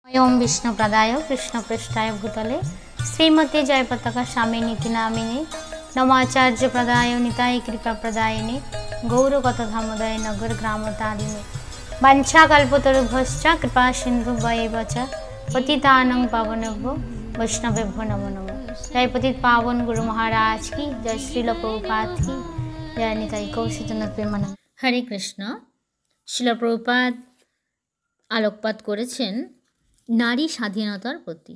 ओम विष्णुप्रदाय कृष्णपृष्ठाय भूतले श्रीमती जयपताका स्वामिनीति नामिने नमाचार्यप्रदाय निताय कृपाप्रदायिने गौरकथामोदय नगर ग्रामतारिणे वाञ्छाकल्पतरुभ्यश्च कृपा सिन्धुभ्येव च पतितानां पावनेभ्यो वैष्णवेभ्यो नमो नमः। जय पतित पावन गुरु महाराज की जय, श्रील प्रभुपाद की जय, निताई कौशिकनाथ प्रेमानंद। हरे कृष्ण। শিল প্রভুপাদ আলোকপাত করেছেন নারী স্বাধীনতার প্রতি।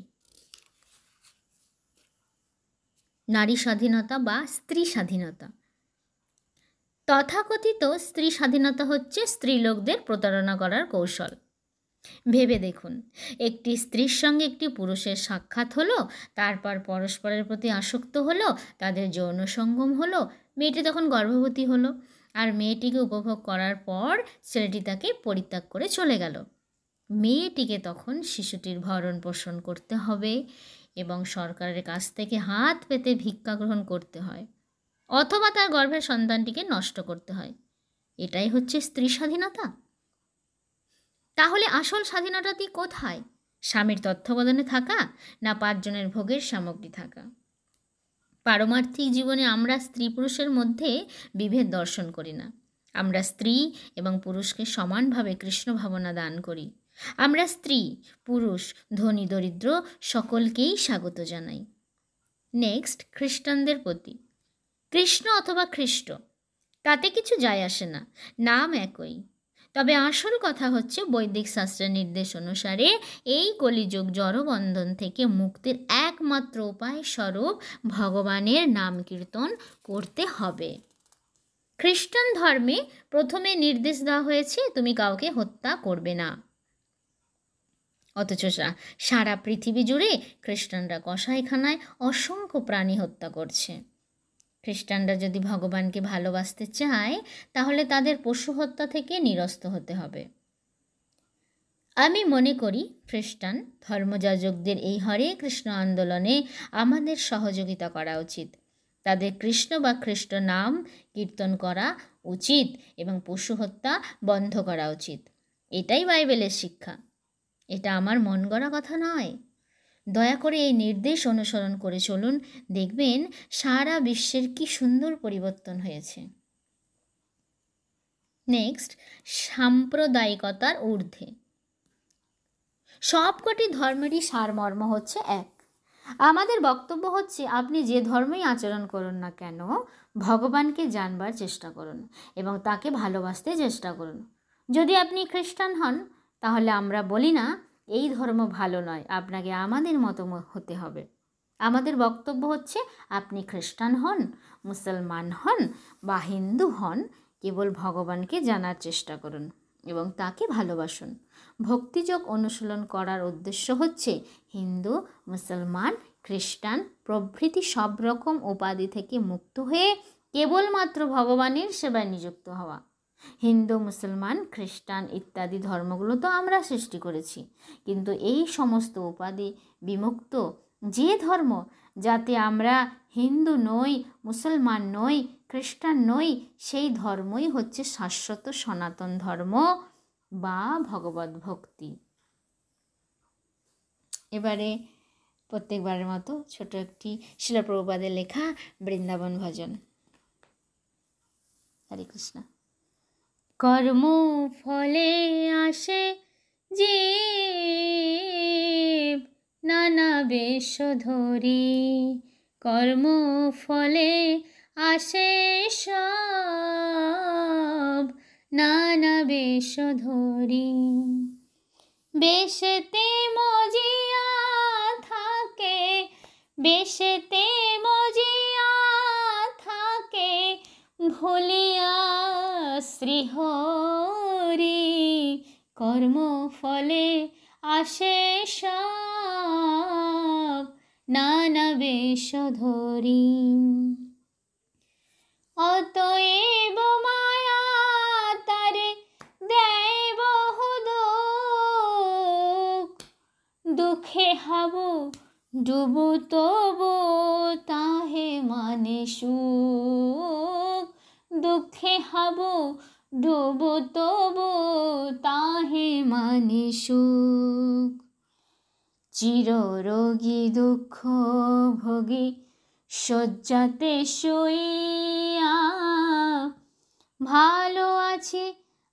নারী স্বাধীনতা বা স্ত্রী স্বাধীনতা। তথাকথিত স্ত্রী স্বাধীনতা হচ্ছে স্ত্রীলোকদের প্রতারণা করার কৌশল। ভেবে দেখুন, একটি স্ত্রীর সঙ্গে একটি পুরুষের সাক্ষাৎ হলো, তারপর পরস্পরের প্রতি আসক্ত হলো, তাদের যৌন সঙ্গম হলো, মেয়েটি তখন গর্ভবতী হলো, আর মেয়েটিকে উপভোগ করার পর ছেলেটি তাকে পরিত্যাগ করে চলে গেল। মেয়েটিকে তখন শিশুটির ভরণ পোষণ করতে হবে এবং সরকারের কাছ থেকে হাত পেতে ভিক্ষা গ্রহণ করতে হয়, অথবা তার গর্ভের সন্তানটিকে নষ্ট করতে হয়। এটাই হচ্ছে স্ত্রী স্বাধীনতা। তাহলে আসল স্বাধীনতাটি কোথায়? স্বামীর তত্ত্বাবধানে থাকা না 5 জনের ভোগের সামগ্রী থাকা? পারমার্থিক জীবনে আমরা স্ত্রী পুরুষের মধ্যে বিভেদ দর্শন করি না। আমরা স্ত্রী এবং পুরুষকে সমানভাবে কৃষ্ণ ভাবনা দান করি। আমরা স্ত্রী পুরুষ ধনী দরিদ্র সকলকেই স্বাগত জানাই। নেক্সট, খ্রিস্টানদের প্রতি। কৃষ্ণ অথবা খ্রিস্ট তাতে কিছু যায় আসে না, নাম একই। তবে আসল কথা হচ্ছে বৈদিক শাস্ত্রের নির্দেশ অনুসারে এই কলিযুগ জড়বন্ধন থেকে মুক্তির একমাত্র উপায় স্বরূপ ভগবানের নাম কীর্তন করতে হবে। খ্রিস্টান ধর্মে প্রথমে নির্দেশ দেওয়া হয়েছে তুমি কাউকে হত্যা করবে না, অথচ সারা পৃথিবী জুড়ে খ্রিস্টানরা কসাইখানায় অসংখ্য প্রাণী হত্যা করছে। খ্রিস্টানরা যদি ভগবানকে ভালোবাসতে চায় তাহলে তাদের পশু হত্যা থেকে নিরস্ত হতে হবে। আমি মনে করি খ্রিস্টান ধর্মযাজকদের এই হরে কৃষ্ণ আন্দোলনে আমাদের সহযোগিতা করা উচিত। তাদের কৃষ্ণ বা খ্রিস্ট নাম কীর্তন করা উচিত এবং পশু হত্যা বন্ধ করা উচিত। এটাই বাইবেলের শিক্ষা। এটা আমার মন গড়া কথা নয়। দয়া করে এই নির্দেশ অনুসরণ করে চলুন, দেখবেন সারা বিশ্বের কি সুন্দর পরিবর্তন হয়েছে। নেক্সট, সাম্প্রদায়িকতার ঊর্ধ্বে। সবকটি ধর্মেরই সারমর্ম হচ্ছে এক। আমাদের বক্তব্য হচ্ছে আপনি যে ধর্মেই আচরণ করুন না কেন, ভগবানকে জানবার চেষ্টা করুন এবং তাকে ভালোবাসতে চেষ্টা করুন। যদি আপনি খ্রিস্টান হন তাহলে আমরা বলি না এই ধর্ম ভালো নয়, আপনাকে আমাদের মতো হতে হবে। আমাদের বক্তব্য হচ্ছে আপনি খ্রিস্টান হন, মুসলমান হন বা হিন্দু হন, কেবল ভগবানকে জানার চেষ্টা করুন এবং তাকে ভালোবাসুন। ভক্তিযোগ অনুশীলন করার উদ্দেশ্য হচ্ছে হিন্দু, মুসলমান, খ্রিস্টান প্রভৃতি সব রকম উপাধি থেকে মুক্ত হয়ে কেবলমাত্র ভগবানের সেবায় নিযুক্ত হওয়া। হিন্দু, মুসলমান, খ্রিস্টান ইত্যাদি ধর্মগুলো তো আমরা সৃষ্টি করেছি, কিন্তু এই সমস্ত উপাধি বিমুক্ত যে ধর্ম, যাতে আমরা হিন্দু নই, মুসলমান নই, খ্রিস্টান নই, সেই ধর্মই হচ্ছে শাশ্বত সনাতন ধর্ম বা ভগবত ভক্তি। এবারে প্রত্যেকবারের মতো ছোট একটি শিল প্রভুপাদের লেখা বৃন্দাবন ভজন। হরে কৃষ্ণ। কর্ম ফলে আসে জীব নানা বেশ ধরি, কর্ম ফলে আসে সব নানা বেশ ধরি, বেশেতে মজিয়া থাকে, বেশেতে মজিয়া থাকে, ভুলিয়া শ্রীহরি, কর্ম ফলে আসে সব নানা বেশ ধরি। অতএব মায়া তারে দেয় বহু দুঃখ, দুঃখে হাবু ডুবু তবু তাহে মানে সুখ, দুঃখে হাবু ডুবু তবু তাহে মানে সুখ। চিররোগী দুঃখ ভোগী শয্যাতে শুইয়া, ভালো আছি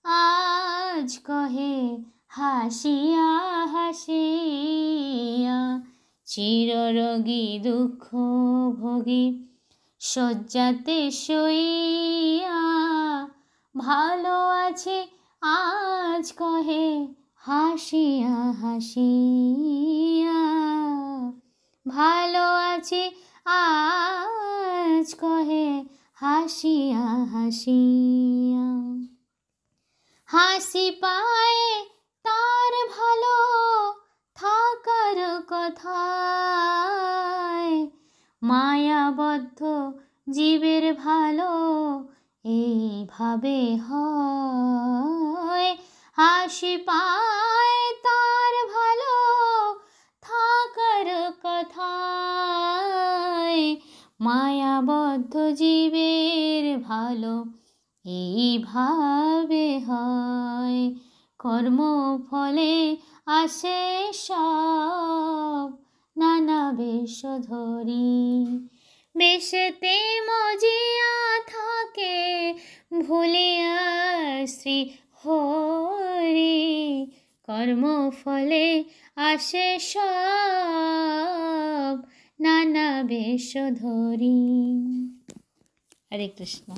আজ কহে হাসিয়া হাসিয়া। চিররোগী দুঃখ ভোগী শয্যাতে শুইয়া, ভালো আছি আজ কহে হাসিয়া হাসিয়া। ভালো আছি আজ কহে হাসিয়া হাসিয়া। হাসি পায় তার ভালো থাকার কথায়, মায়াবদ্ধ জীবের ভালো এইভাবে হয়। হাসি পায় তার ভালো থাকার কথায়, মায়াবদ্ধ জীবের ভালো এইভাবে হয়। কর্মফলে আসে সব নানা বেশ ধরি, বেশেতে মজিয়া থাকে ভুলিয়া শ্রী হরি। কর্মফলে আসে সব নানা বেশ ধরি। হরে কৃষ্ণ।